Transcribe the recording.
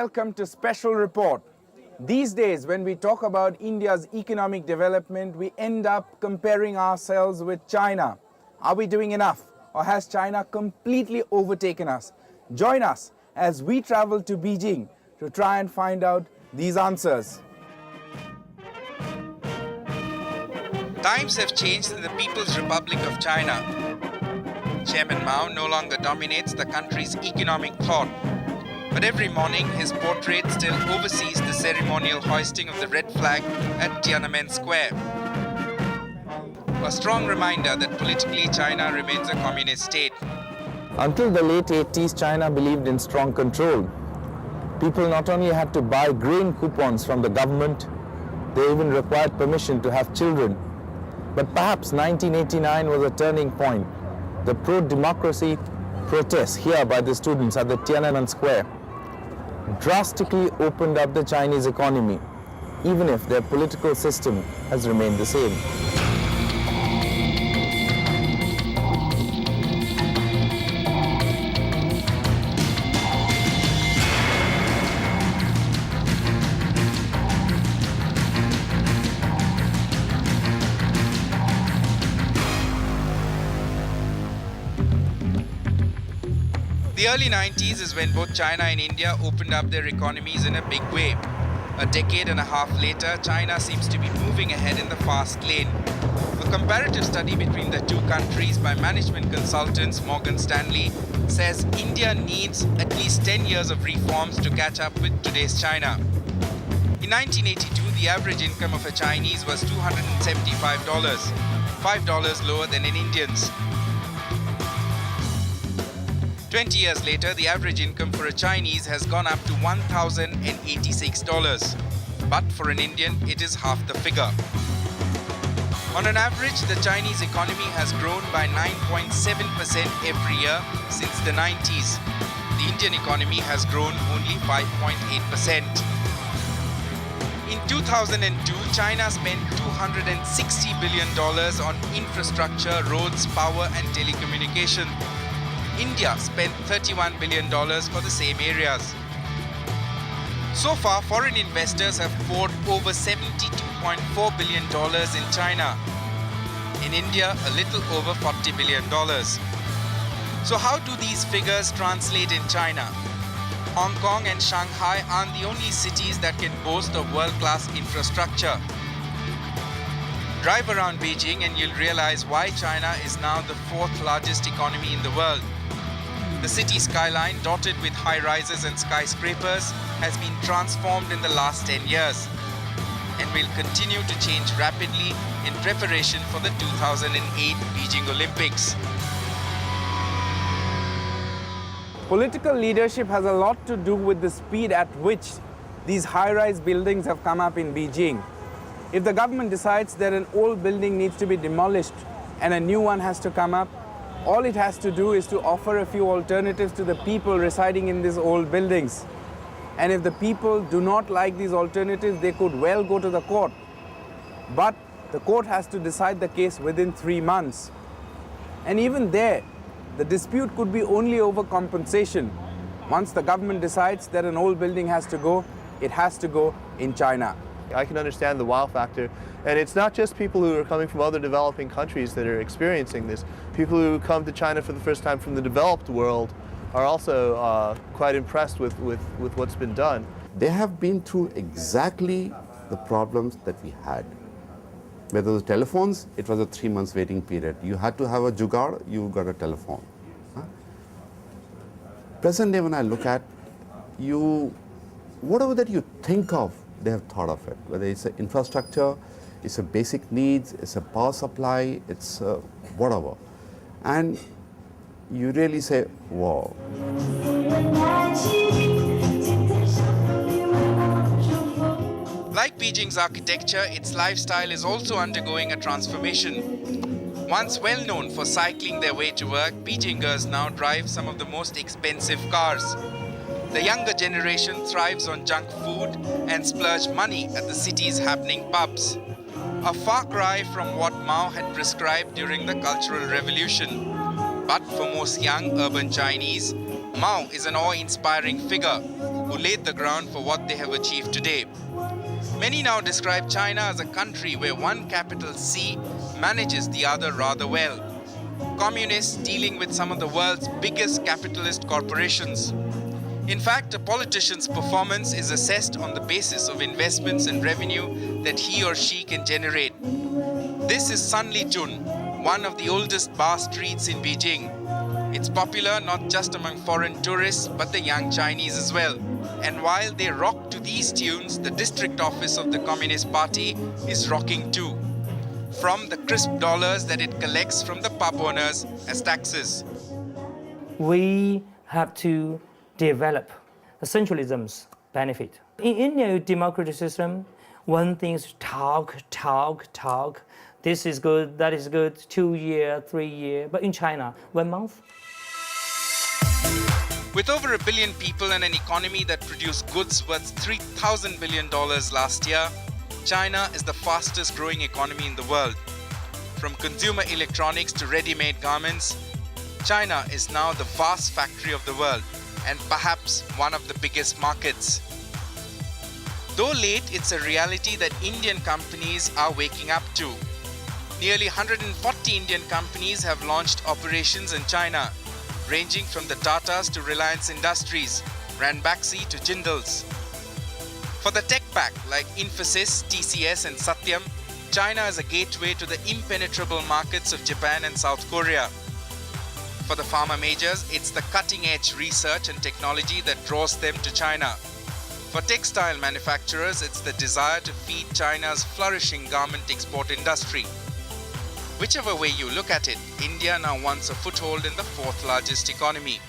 welcome to Special Report. These days, when we talk about India's economic development, we end up comparing ourselves with China. Are we doing enough, or has China completely overtaken us? Join us as we travel to Beijing to try and find out these answers. Times have changed in the People's Republic of China. Chairman Mao no longer dominates the country's economic thought. But every morning, his portrait still oversees the ceremonial hoisting of the red flag at Tiananmen Square. A strong reminder that politically China remains a communist state. Until the late 80s, China believed in strong control. People not only had to buy grain coupons from the government, they even required permission to have children. But perhaps 1989 was a turning point. The pro-democracy protests here by the students at the Tiananmen Square drastically opened up the Chinese economy, even if their political system has remained the same. The early 90s is when both China and India opened up their economies in a big way. A decade and a half later, China seems to be moving ahead in the fast lane. A comparative study between the two countries by management consultants Morgan Stanley says India needs at least 10 years of reforms to catch up with today's China. In 1982, the average income of a Chinese was $275, $5 lower than an Indian's. 20 years later, the average income for a Chinese has gone up to $1,086. But for an Indian, it is half the figure. On an average, the Chinese economy has grown by 9.7% every year since the 90s. The Indian economy has grown only 5.8%. In 2002, China spent $260 billion on infrastructure, roads, power and telecommunication. India spent $31 billion for the same areas. So far, foreign investors have poured over $72.4 billion in China. In India, a little over $40 billion. So how do these figures translate in China? Hong Kong and Shanghai aren't the only cities that can boast of world-class infrastructure. Drive around Beijing and you'll realize why China is now the fourth largest economy in the world. The city skyline, dotted with high-rises and skyscrapers, has been transformed in the last 10 years and will continue to change rapidly in preparation for the 2008 Beijing Olympics. Political leadership has a lot to do with the speed at which these high-rise buildings have come up in Beijing. If the government decides that an old building needs to be demolished and a new one has to come up, all it has to do is to offer a few alternatives to the people residing in these old buildings. And if the people do not like these alternatives, they could well go to the court. But the court has to decide the case within 3 months. And even there, the dispute could be only over compensation. Once the government decides that an old building has to go, it has to go in China. I can understand the wow factor. And it's not just people who are coming from other developing countries that are experiencing this. People who come to China for the first time from the developed world are also quite impressed with what's been done. They have been through exactly the problems that we had. Whether the telephones, it was a 3 months waiting period. You had to have a jugaad, you got a telephone. Present day, when I look at you, whatever that you think of, they have thought of it. Whether it's an infrastructure, it's a basic needs, it's a power supply, it's whatever. And you really say, wow. Like Beijing's architecture, its lifestyle is also undergoing a transformation. Once well known for cycling their way to work, Beijingers now drive some of the most expensive cars. The younger generation thrives on junk food and splurge money at the city's happening pubs. A far cry from what Mao had prescribed during the Cultural Revolution. But for most young urban Chinese, Mao is an awe-inspiring figure who laid the ground for what they have achieved today. Many now describe China as a country where one capital C manages the other rather well. Communists dealing with some of the world's biggest capitalist corporations. In fact, a politician's performance is assessed on the basis of investments and revenue that he or she can generate. This is Sanlitun, one of the oldest bar streets in Beijing. It's popular not just among foreign tourists but the young Chinese as well. And while they rock to these tunes, the district office of the Communist Party is rocking too, from the crisp dollars that it collects from the pub owners as taxes. We have to develop the centralism's benefit. In India democratic system, one thing is talk. This is good, that is good, 2 year, 3 year. But in China, 1 month. With over 1 billion people and an economy that produced goods worth $3,000 billion last year, China is the fastest growing economy in the world. From consumer electronics to ready-made garments, China is now the vast factory of the world and perhaps one of the biggest markets. Though late, it's a reality that Indian companies are waking up to. Nearly 140 Indian companies have launched operations in China, ranging from the Tatas to Reliance Industries, Ranbaxy to Jindals. For the tech pack like Infosys, TCS and Satyam, China is a gateway to the impenetrable markets of Japan and South Korea. For the pharma majors, it's the cutting-edge research and technology that draws them to China. For textile manufacturers, it's the desire to feed China's flourishing garment export industry. Whichever way you look at it, India now wants a foothold in the 4th largest economy.